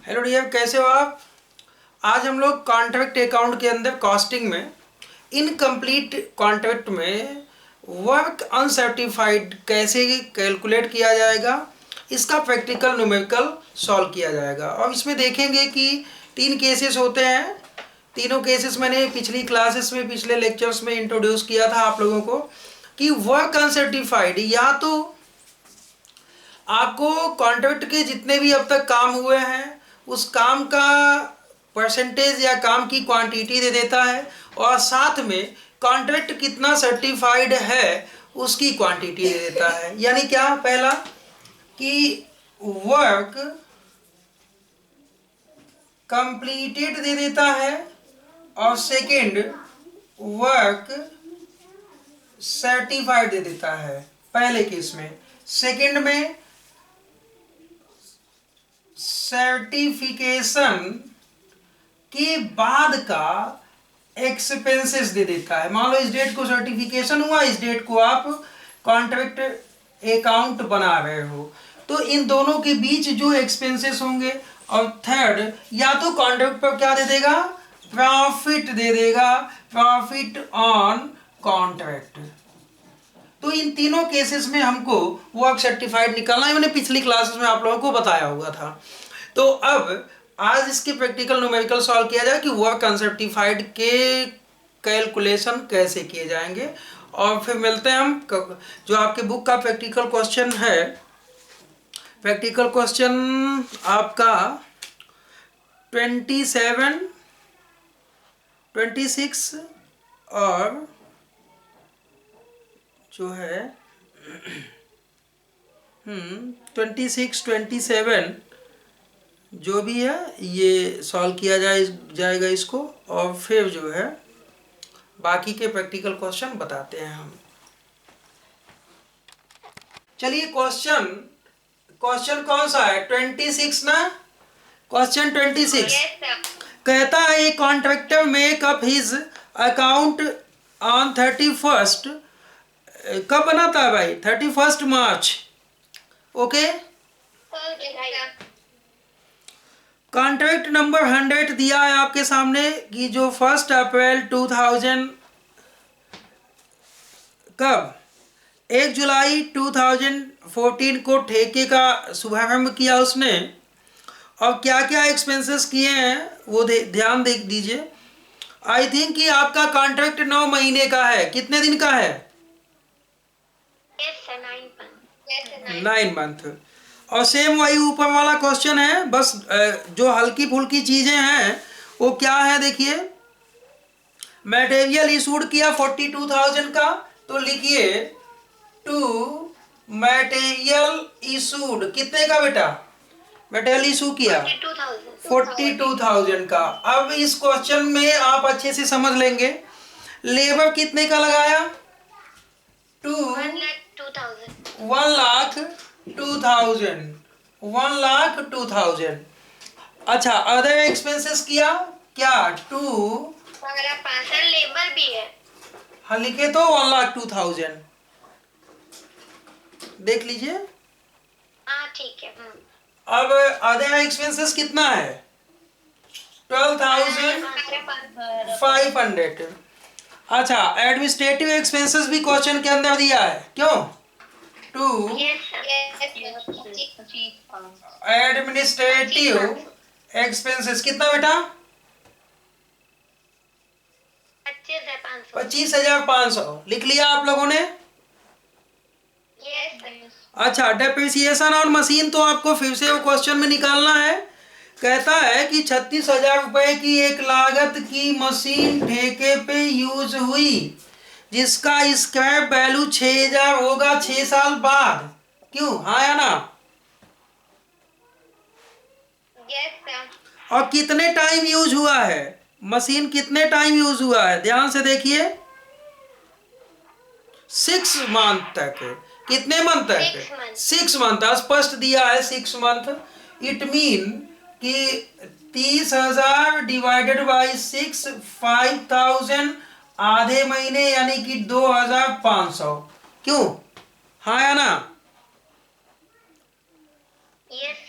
Hello dear, कैसे हो आप। आज हम लोग कॉन्ट्रैक्ट अकाउंट के अंदर कॉस्टिंग में इनकम्प्लीट कॉन्ट्रैक्ट में वर्क अनसर्टिफाइड कैसे कैलकुलेट किया जाएगा, इसका प्रैक्टिकल न्यूमेरिकल सॉल्व किया जाएगा। और इसमें देखेंगे कि 3 केसेस होते हैं। तीनों केसेस मैंने पिछली क्लासेस में, पिछले लेक्चर्स में इंट्रोड्यूस किया था आप लोगों को कि वर्क अनसर्टिफाइड या तो आपको कॉन्ट्रैक्ट के जितने भी अब तक काम हुए हैं उस काम का परसेंटेज या काम की क्वांटिटी दे देता है, और साथ में कॉन्ट्रैक्ट कितना सर्टिफाइड है उसकी क्वांटिटी दे देता है। यानी क्या, पहला कि वर्क कंप्लीटेड दे देता है, और सेकंड वर्क सर्टिफाइड दे देता है पहले केस में। सेकंड में सर्टिफिकेशन के बाद का एक्सपेंसेस दे देता है। मान लो इस डेट को सर्टिफिकेशन हुआ, इस डेट को आप कॉन्ट्रैक्ट अकाउंट बना रहे हो, तो इन दोनों के बीच जो एक्सपेंसेस होंगे। और थर्ड, या तो कॉन्ट्रैक्ट पर क्या दे देगा, प्रॉफिट दे देगा, प्रॉफिट ऑन कॉन्ट्रैक्ट। तो इन तीनों केसेस में हमको वर्क सर्टिफाइड निकालना है। मैंने पिछली क्लासेस में आप लोगों को बताया हुआ था। तो अब आज इसके प्रैक्टिकल न्यूमेरिकल सॉल्व किया जाए कि वर्क अनसर्टिफाइड के कैलकुलेशन कैसे किए जाएंगे। और फिर मिलते हैं हम जो आपके बुक का प्रैक्टिकल क्वेश्चन है। प्रैक्टिकल क्वेश्चन आपका 27, 26 और जो है 26, 27 जो भी है ये सॉल्व किया जाएगा इसको, और फिर जो है बाकी के प्रैक्टिकल क्वेश्चन बताते हैं हम। चलिए क्वेश्चन कौन सा है, 26 ना। क्वेश्चन 26 कहता है a contractor make up his account on 31st, कब बना था भाई, 31st मार्च। ओके, कॉन्ट्रैक्ट नंबर 100 दिया है आपके सामने कि जो 1 अप्रैल 2000 कब 1 जुलाई 2014 को ठेके का शुभारंभ किया उसने, और क्या क्या एक्सपेंसेस किए हैं वो ध्यान दे दीजिए। आई थिंक कि आपका कॉन्ट्रैक्ट 9 महीने का है। कितने दिन का है, 9 मंथ। और सेम वही ऊपर वाला क्वेश्चन है, बस जो हल्की फुल्की चीजें हैं वो क्या है देखिए। मटेरियल इशूड किया 42,000 का, तो लिखिए टू मटेरियल इशूड कितने का बेटा, मटेरियल इशू किया 42,000 का। अब इस क्वेश्चन में आप अच्छे से समझ लेंगे, लेबर कितने का लगाया, 1,02,000। अच्छा, अदर एक्सपेंसेस किया क्या, 2, लेबर भी है, हाँ लिखे तो 1,02,000। देख लीजिए, हाँ ठीक है। अब अदर एक्सपेंसेस कितना है, 12,500। अच्छा, एडमिनिस्ट्रेटिव एक्सपेंसेस भी क्वेश्चन के अंदर दिया है, क्यों, 2 एडमिनिस्ट्रेटिव एक्सपेंसेस कितना बेटा, 25,500। लिख लिया आप लोगों ने। अच्छा, डेप्रिसिएशन और मशीन तो आपको फिर से वो क्वेश्चन में निकालना है। कहता है कि 36,000 रुपए की एक लागत की मशीन ठेके पे यूज हुई, जिसका स्क्रैप वैल्यू 6,000 होगा 6 साल बाद। क्यों, हाँ या ना। और कितने टाइम यूज हुआ है मशीन, कितने टाइम यूज हुआ है, ध्यान से देखिए, 6 मंथ तक। कितने मंथ तक, 6 मंथ। स्पष्ट दिया है 6 मंथ। इट मीन कि 30,000 डिवाइडेड बाई 6, 5,000 आधे महीने यानी कि 2,500। क्यों, हाँ या ना,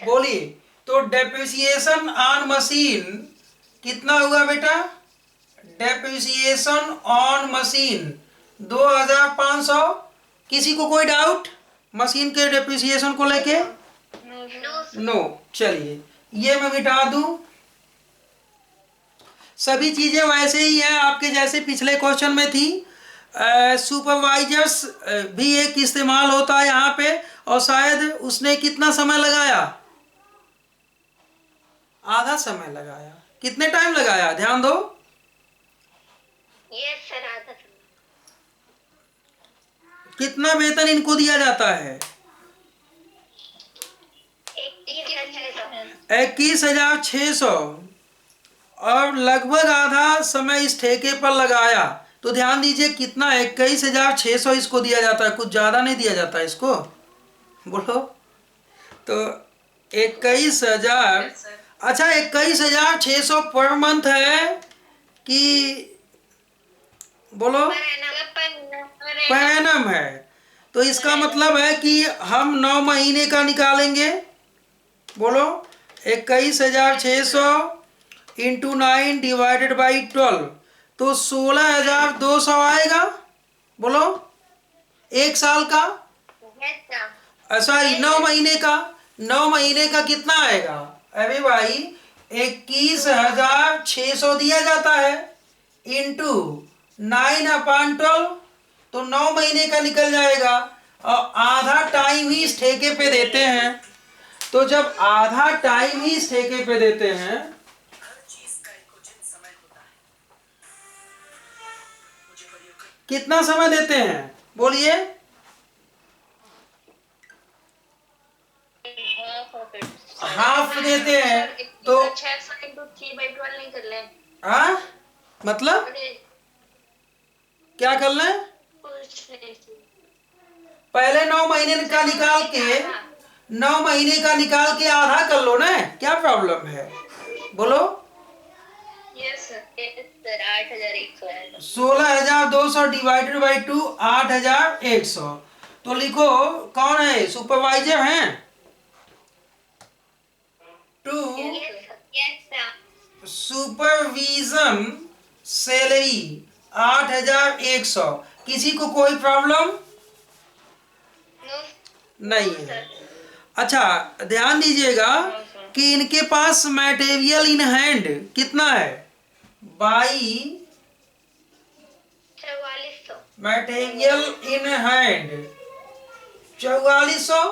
बोलिए। तो डेप्रिसिएशन ऑन मशीन कितना हुआ बेटा? Depreciation on machine 2500। किसी को कोई डाउट मशीन के डेप्रिसिएशन को लेके? नो। चलिए ये मैं मिटा दूं। सभी चीजें वैसे ही हैं आपके जैसे पिछले क्वेश्चन में थी। सुपरवाइजर्स भी एक इस्तेमाल होता है यहाँ पे, और शायद उसने कितना समय लगाया? आधा समय लगाया। कितने टाइम लगाया ध्यान दो? यस सर, आधा समय। कितना वेतन इनको दिया जाता है? 21,600। और लगभग आधा समय इस ठेके पर लगाया। तो ध्यान दीजिए कितना, 21,600 इसको दिया जाता है, कुछ ज्यादा नहीं दिया जाता है इसको। बोलो तो 21,000। अच्छा 21,600 पर मंथ है कि बोलो पर एनम है? तो इसका मतलब है कि हम 9 महीने का निकालेंगे। बोलो 21,600 इंटू 9 डिवाइडेड बाई 12 तो 16,200 आएगा। बोलो एक साल का, सॉरी 9 महीने का। 9 महीने का कितना आएगा? अरे भाई 21,600 दिया जाता है इंटू 9/12 तो 9 महीने का निकल जाएगा। और आधा टाइम ही इस ठेके पे देते हैं। तो जब आधा टाइम ही इस ठेके पे देते हैं, कितना समय देते हैं बोलिए? हाफ देते हैं। तो 600 इंटू 3/12 नहीं कर ले? हाँ मतलब क्या कर लें? पहले 9 महीने का निकाल के 9 महीने का निकाल के आधा कर लो ना, क्या प्रॉब्लम है? बोलो। यस सर, 8,100 है। 16,200 डिवाइडेड बाई 2 8,100। तो लिखो कौन है सुपरवाइजर हैं? 2 सुपरविजन सैलरी 8,100। किसी को कोई प्रॉब्लम नहीं है? अच्छा ध्यान दीजिएगा कि इनके पास मटेरियल इन हैंड कितना है? 4400 मटेरियल इन हैंड 4400।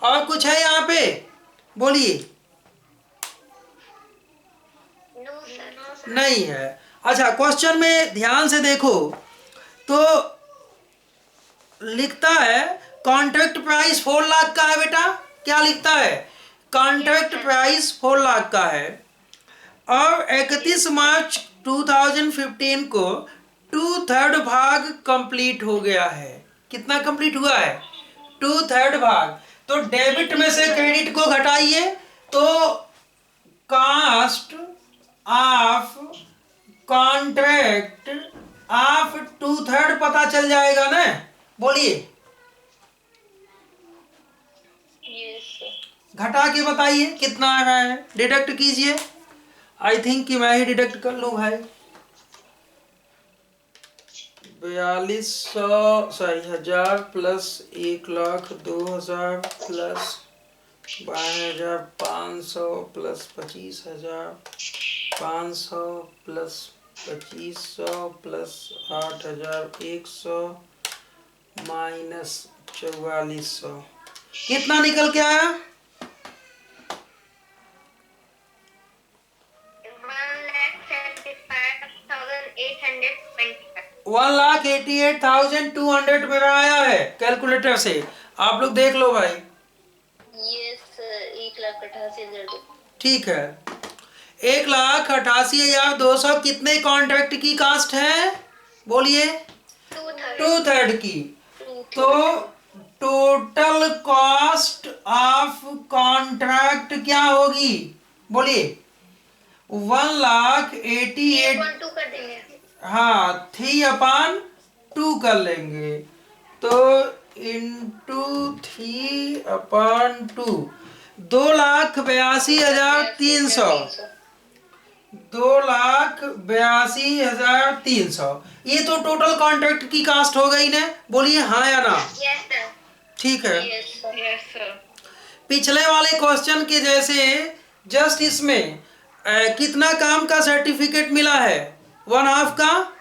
और कुछ है यहाँ पे बोलिए? No sir. नहीं है। अच्छा क्वेश्चन में ध्यान से देखो तो लिखता है कॉन्ट्रैक्ट प्राइस 4 लाख का है बेटा। क्या लिखता है? कॉन्ट्रैक्ट प्राइस 4 लाख का है। और 31 मार्च 2015 को 2/3 भाग कंप्लीट हो गया है। कितना कंप्लीट हुआ है? 2/3 भाग। तो डेबिट में से क्रेडिट को घटाइए तो कास्ट ऑफ कॉन्ट्रैक्ट ऑफ 2/3 पता चल जाएगा ना। बोलिए घटा के बताइए कितना आ रहा है, डिडक्ट कीजिए। आई थिंक कि मैं ही डिडक्ट कर लूं भाई। 42,000 plus 1,02,000 plus 12,500 plus 25,500 plus 2,500 plus 8,100 minus 4,400 कितना निकल के आया? 1,88,200 मेरा आया है कैलकुलेटर से। आप लोग देख लो भाई। यस 1,88,000। ठीक है 1,88,200 कितने कॉन्ट्रैक्ट की कास्ट है बोलिए? 2/3 की। तो टोटल कॉस्ट ऑफ कॉन्ट्रैक्ट क्या होगी बोलिए? 1,88,000 कर देंगे। हाँ 3/2 कर लेंगे तो इंटू 3/2 2,82,300, 2,82,300। ये तो टोटल कॉन्ट्रैक्ट की कास्ट हो गई ना, बोलिए हाँ या ना। Yes sir. ठीक है। Yes sir. पिछले वाले क्वेश्चन के जैसे जस्ट इसमें कितना काम का सर्टिफिकेट मिला है? 1/2 का,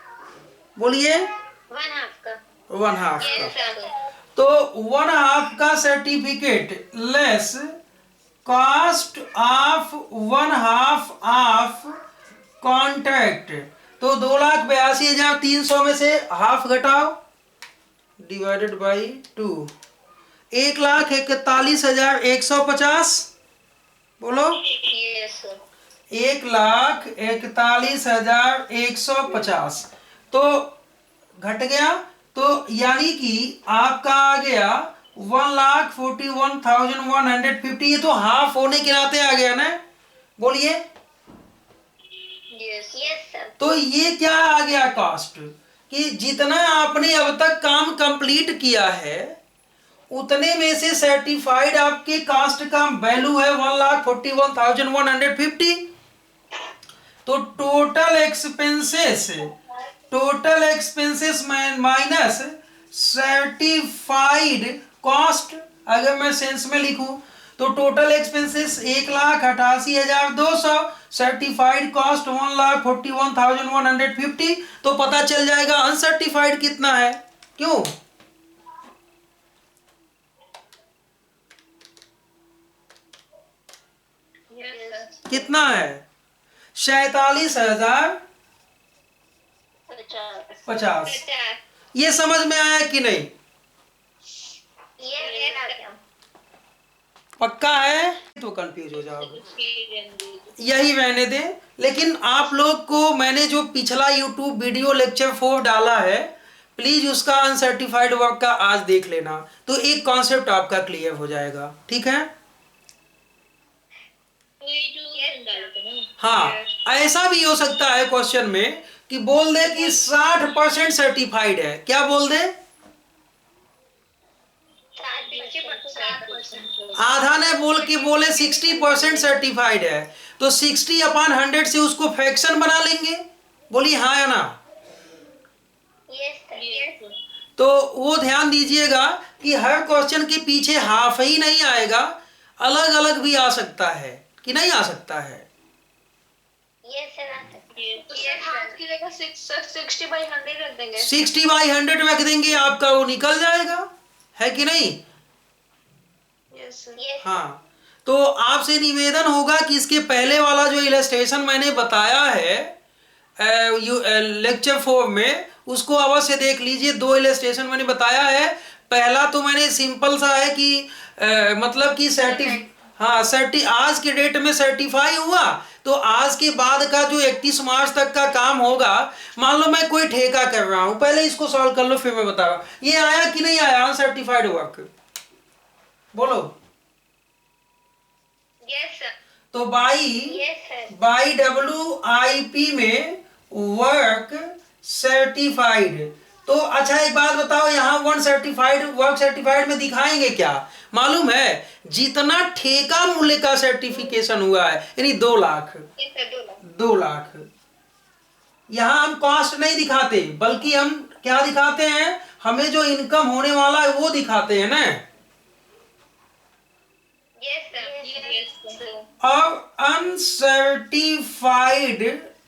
बोलिए 1/2 का। 1/2 का। Yes sir. तो 1/2 का certificate less cost of 1/2 of contract. तो 2,82,300 में से हाफ घटाओ, डिवाइडेड बाई 2, 1,41,150। बोलो। Yes sir. 1,41,150 तो घट गया। तो यानी कि आपका आ गया 1,41,150। ये तो हाफ होने के नाते आ गया ना, बोलिए। Yes yes sir. तो ये क्या आ गया कॉस्ट, कि जितना आपने अब तक काम कंप्लीट किया है उतने में से सर्टिफाइड आपके कास्ट का वैल्यू है 1,41,150। तो total expenses minus certified cost, अगर मैं सेंस में लिखूं तो टोटल एक्सपेंसेस 1,88,200, सर्टिफाइड कॉस्ट 1,41,150। तो पता चल जाएगा अनसर्टिफाइड कितना है। क्यों? कितना है? 47,050। ये समझ में आया कि नहीं? पक्का है? तो कंफ्यूज हो जाओगे, यही रहने दे। लेकिन आप लोग को मैंने जो पिछला YouTube वीडियो लेक्चर 4 डाला है, प्लीज उसका अनसर्टिफाइड वर्क का आज देख लेना, तो एक कॉन्सेप्ट आपका क्लियर हो जाएगा। ठीक है? हाँ, ऐसा भी हो सकता है क्वेश्चन में कि बोल दे कि 60% सर्टिफाइड है। क्या बोल दे? आधा ने बोल के बोले 60% सर्टिफाइड है, तो 60/100 से उसको फ्रैक्शन बना लेंगे। बोलिए हाँ या ना। तो वो ध्यान दीजिएगा कि हर क्वेश्चन के पीछे हाफ ही नहीं आएगा, अलग अलग भी आ सकता है कि नहीं आ सकता है। 60/100 रख देंगे। 60/100 रख देंगे, आपका वो निकल जाएगा, है कि नहीं? हाँ। तो आपसे निवेदन होगा कि इसके पहले वाला जो इलस्ट्रेशन मैंने बताया है लेक्चर 4 में, उसको अवश्य देख लीजिए। 2 इलस्ट्रेशन मैंने बताया है। पहला तो मैंने सिंपल सा है कि मतलब कि आज के डेट में सर्टिफाई हुआ, तो आज के बाद का जो 31 मार्च तक का काम होगा, मान लो मैं कोई ठेका कर रहा हूं, पहले इसको सॉल्व कर लो फिर मैं बता रहा हूं। ये आया कि नहीं आया अनसर्टिफाइड वर्क? बोलो। Yes sir. तो बाई WIP में वर्क सर्टिफाइड। तो अच्छा एक बात बताओ, यहाँ वर्क सर्टिफाइड में दिखाएंगे क्या? मालूम है, जितना ठेका मूल्य का सर्टिफिकेशन हुआ है, यानी 2 लाख, 2 लाख, यहाँ हम कॉस्ट नहीं दिखाते, बल्कि हम क्या दिखाते हैं, हमें जो इनकम होने वाला है वो दिखाते हैं ना। अब अनसर्टिफाइड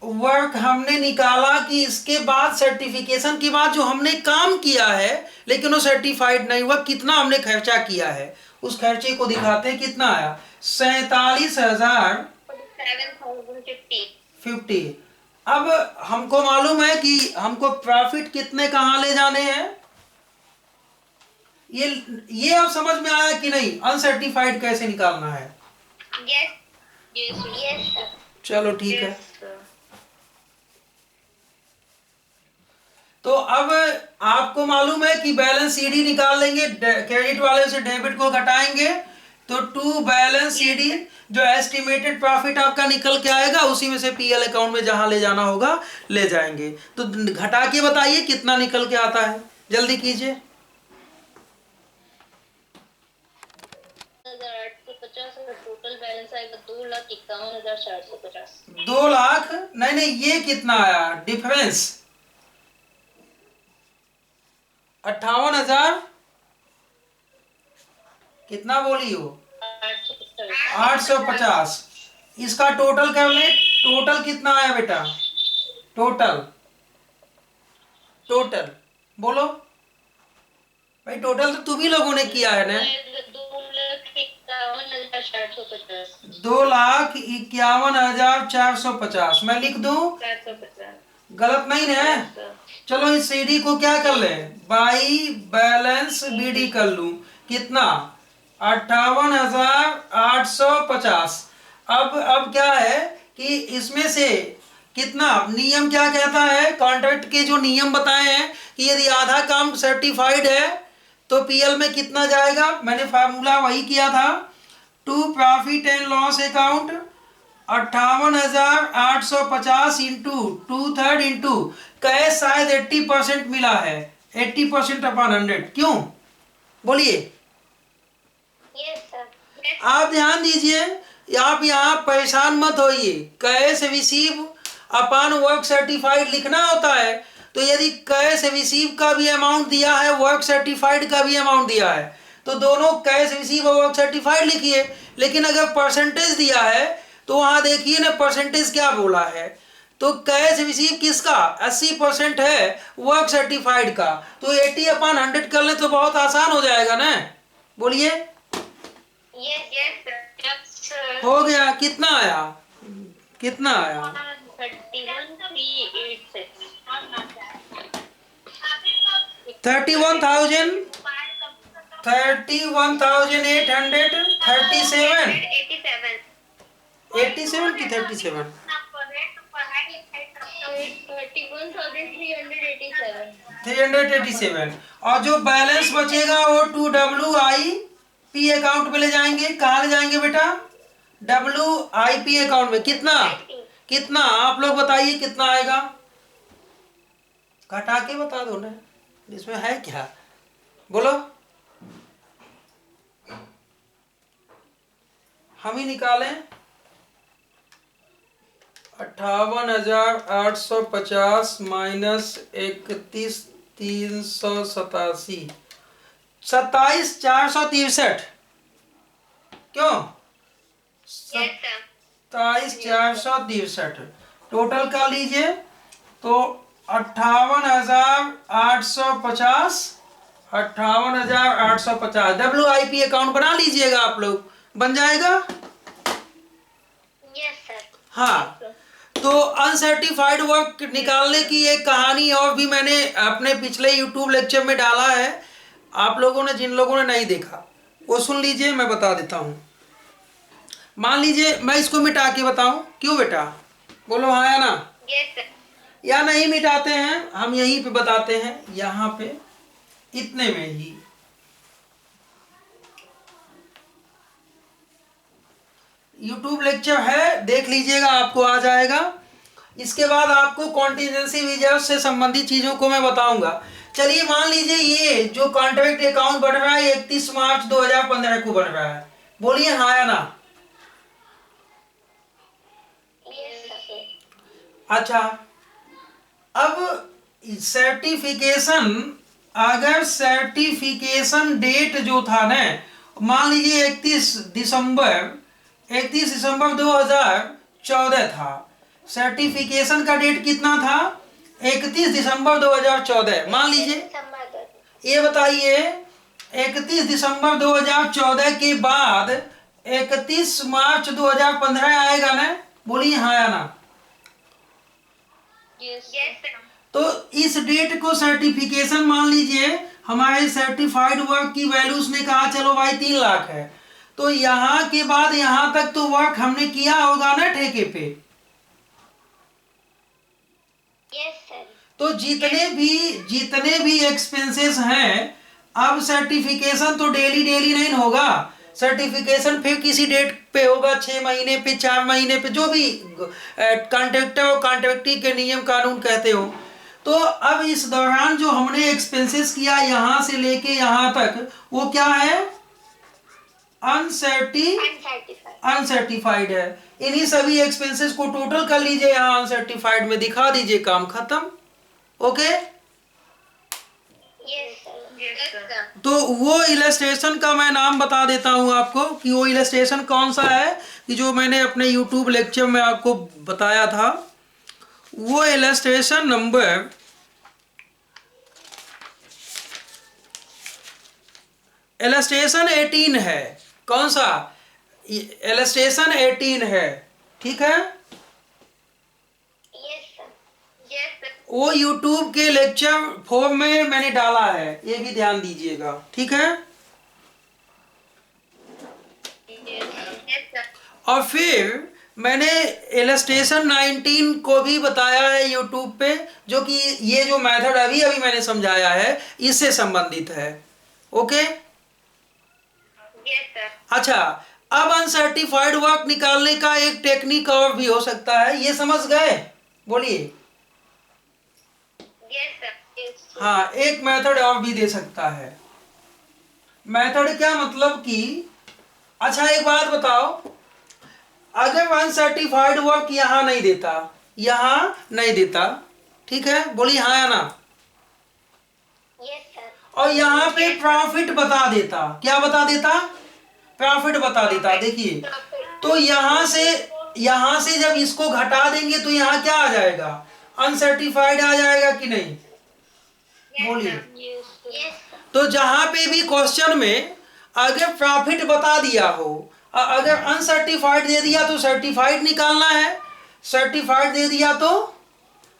वर्क हमने निकाला कि इसके बाद सर्टिफिकेशन के बाद जो हमने काम किया है लेकिन वो सर्टिफाइड नहीं हुआ, कितना हमने खर्चा किया है, उस खर्चे को दिखाते हैं। कितना आया? 47,050। अब हमको मालूम है कि हमको प्रॉफिट कितने कहाँ ले जाने हैं। ये अब समझ में आया कि नहीं, अनसर्टिफाइड कैसे निकालना है? यस चलो ठीक है। तो अब आपको मालूम है कि बैलेंस CD निकाल लेंगे, क्रेडिट वाले से डेबिट को घटाएंगे, तो टू बैलेंस CD जो एस्टिमेटेड प्रॉफिट आपका निकल के आएगा, उसी में से PL अकाउंट में जहां ले जाना होगा ले जाएंगे। तो घटा के बताइए कितना निकल के आता है, जल्दी कीजिए। 850 बैलेंस आएगा 2,51,450। 2 लाख नहीं नहीं, ये कितना आया डिफरेंस? 58,000 कितना बोली हो? 850। इसका टोटल कैलकुलेट, टोटल कितना आया बेटा? टोटल टोटल बोलो भाई, टोटल तो तुम ही लोगों ने किया है ना। 2,51,450। 2,51,450 मैं लिख दूं? 450। गलत नहीं है? चलो इस सीडी को क्या कर ले, बाई बैलेंस बीडी कर लूं। कितना? 58,850। अब क्या है कि इसमें से कितना, नियम क्या कहता है, कॉन्ट्रैक्ट के जो नियम बताए हैं कि यदि आधा काम सर्टिफाइड है तो पीएल में कितना जाएगा, मैंने फार्मूला वही किया था। To profit and loss account 58,850 into 2/3 into cash शायद 80% मिला है, 80% अपॉन 100। क्यों बोलिए? Yes sir. आप ध्यान दीजिए, आप यहाँ परेशान मत होइए। Cash receive upon work certified लिखना होता है, तो यदि कैश रिसीव का भी अमाउंट दिया है, वर्क सर्टिफाइड का भी अमाउंट दिया है, तो दोनों कैश रिसीव और वर्क सर्टिफाइड लिखिए। लेकिन अगर परसेंटेज दिया है तो वहाँ देखिए ना परसेंटेज क्या बोला है। तो कैश रिसीव किसका 80% है, वर्क सर्टिफाइड का, तो 80/100 कर ले तो बहुत आसान हो जाएगा ना। बोलिए यस सर। हो गया? कितना आया? कितना आया? 31,000 31,837 87 की 37 387। और जो बैलेंस बचेगा वो WIP अकाउंट में ले जाएंगे। कहाँ ले जाएंगे बेटा? WIP अकाउंट में। कितना कितना आप लोग बताइए कितना आएगा? घटा के बता दो ना, इसमें है क्या, बोलो। हम ही निकालें। 58,850 माइनस 31,387 27,463। क्यों? 27,463 टोटल कर लीजिए। तो 58,850 58,850 WIP अकाउंट बना लीजिएगा आप लोग, बन जाएगा। Yes sir. हाँ, तो अनसर्टिफाइड वर्क निकालने की एक कहानी और भी मैंने अपने पिछले YouTube लेक्चर में डाला है। आप लोगों ने, जिन लोगों ने नहीं देखा वो सुन लीजिए, मैं बता देता हूँ। मान लीजिए मैं इसको मिटा के बताऊं। क्यों बेटा, बोलो हाँ या ना? Yes sir. या नहीं मिटाते हैं, हम यहीं पे बताते हैं, यहाँ पे इतने में ही। YouTube लेक्चर है, देख लीजिएगा, आपको आ जाएगा। इसके बाद आपको कॉन्टीजेंसी रिजर्व से संबंधित चीजों को मैं बताऊंगा। चलिए मान लीजिए ये जो कॉन्ट्रैक्ट अकाउंट बढ़ रहा है 31 मार्च 2015 को बढ़ रहा है। बोलिए हाँ या ना? अच्छा, अब सर्टिफिकेशन, अगर सर्टिफिकेशन डेट जो था ना, मान लीजिए 31 दिसंबर 2014 था। सर्टिफिकेशन का डेट कितना था? 31 दिसंबर 2014। मान लीजिए, ये बताइए 31 दिसंबर 2014 के बाद 31 मार्च 2015 आएगा ना? बोलिए हाँ या ना? तो इस डेट को सर्टिफिकेशन मान लीजिए, हमारे सर्टिफाइड वर्क की वैल्यू उसने कहा चलो भाई 3 लाख है, तो यहाँ के बाद यहाँ तक तो वर्क हमने किया होगा ना ठेके पे। तो जितने भी एक्सपेंसेस हैं, अब सर्टिफिकेशन तो डेली नहीं होगा। सर्टिफिकेशन फिर किसी डेट पे होगा, 6 महीने पे, 4 महीने पे, जो भी कॉन्ट्रैक्टर और कॉन्ट्रैक्टी के नियम कानून कहते हो। तो अब इस दौरान जो हमने एक्सपेंसेस किया यहाँ से लेके यहाँ तक, वो क्या है? अनसर्टिफाइड है। इन्हीं सभी एक्सपेंसेस को टोटल कर लीजिए, यहाँ अनसर्टिफाइड में दिखा दीजिए, काम खत्म। Okay, Yes, sir. Yes, sir. तो वो इलस्ट्रेशन का मैं नाम बता देता हूँ आपको कि वो इलस्ट्रेशन कौन सा है, कि जो मैंने अपने यूट्यूब लेक्चर में आपको बताया था। वो इलस्ट्रेशन नंबर इलस्ट्रेशन 18 है। कौन सा? इलस्ट्रेशन 18 है, ठीक है। Yes, sir. Yes, sir. वो यूट्यूब के लेक्चर फॉर्म में मैंने डाला है, ये भी ध्यान दीजिएगा, ठीक है। Yes, sir. और फिर मैंने इलस्ट्रेशन 19 को भी बताया है यूट्यूब पे, जो कि ये जो मेथड अभी अभी मैंने समझाया है इससे संबंधित है। Okay, Yes, sir. अच्छा, अब अनसर्टिफाइड वर्क निकालने का एक टेक्निक और भी हो सकता है, ये समझ गए? बोलिए। Yes, sir. Yes, sir. हाँ, एक मेथड और भी दे सकता है। मेथड क्या मतलब कि, अच्छा एक बात बताओ, अगर अनसर्टिफाइड वर्क यहाँ नहीं देता, यहाँ नहीं देता, ठीक है, बोलिए हाँ या ना, Yes, sir. और यहाँ पे प्रॉफिट बता देता, क्या बता देता? प्रॉफिट बता देता। देखिए, तो यहाँ से जब इसको घटा देंगे तो यहाँ क्या आ जाएगा? अनसर्टिफाइड आ जाएगा कि नहीं? बोलिए। Yes, sir. तो जहां पे भी क्वेश्चन में अगर प्रॉफिट बता दिया हो, अगर अनसर्टिफाइड दे दिया तो सर्टिफाइड निकालना है, सर्टिफाइड दे दिया तो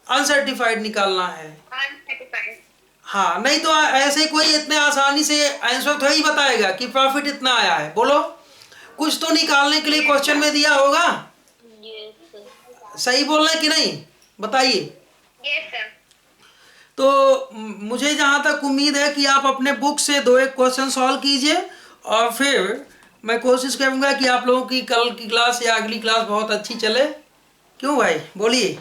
अनसर्टिफाइड निकालना है। Uncertified. हाँ, नहीं तो ऐसे कोई इतने आसानी से आंसर थोड़ी बताएगा कि प्रॉफिट इतना आया है। बोलो, कुछ तो निकालने के लिए क्वेश्चन में दिया होगा। Yes, sir. सही बोल रहे कि नहीं, बताइए। Yes, sir. तो मुझे जहाँ तक उम्मीद है कि आप अपने बुक से 2-1 क्वेश्चन सॉल्व कीजिए, और फिर मैं कोशिश करूँगा कि आप लोगों की कल की क्लास या अगली क्लास बहुत अच्छी चले। क्यों भाई, बोलिए।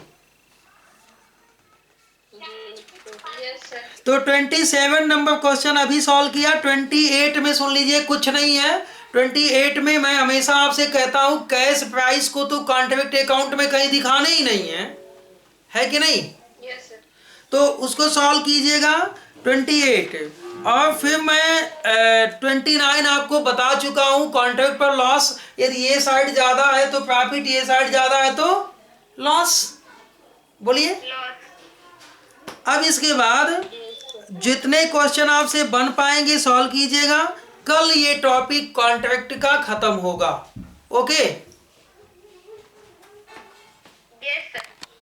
Yes, sir. तो 27 नंबर क्वेश्चन अभी सॉल्व किया। 28 में सुन लीजिए, कुछ नहीं है। 28 में मैं हमेशा आपसे कहता हूँ, कैश प्राइस को तो कॉन्ट्रैक्ट अकाउंट में कहीं दिखाना ही नहीं है कि नहीं? Yes, sir. तो उसको सॉल्व कीजिएगा 28। और फिर मैं 29 आपको बता चुका हूँ, कॉन्ट्रैक्ट पर लॉस, यदि ये साइड ज़्यादा है तो प्रॉफिट, ये साइड ज़्यादा है तो लॉस। बोलिए। Loss. अब इसके बाद जितने क्वेश्चन आपसे बन पाएंगे सॉल्व कीजिएगा। कल ये टॉपिक कॉन्ट्रैक्ट का खत्म होगा। ओके।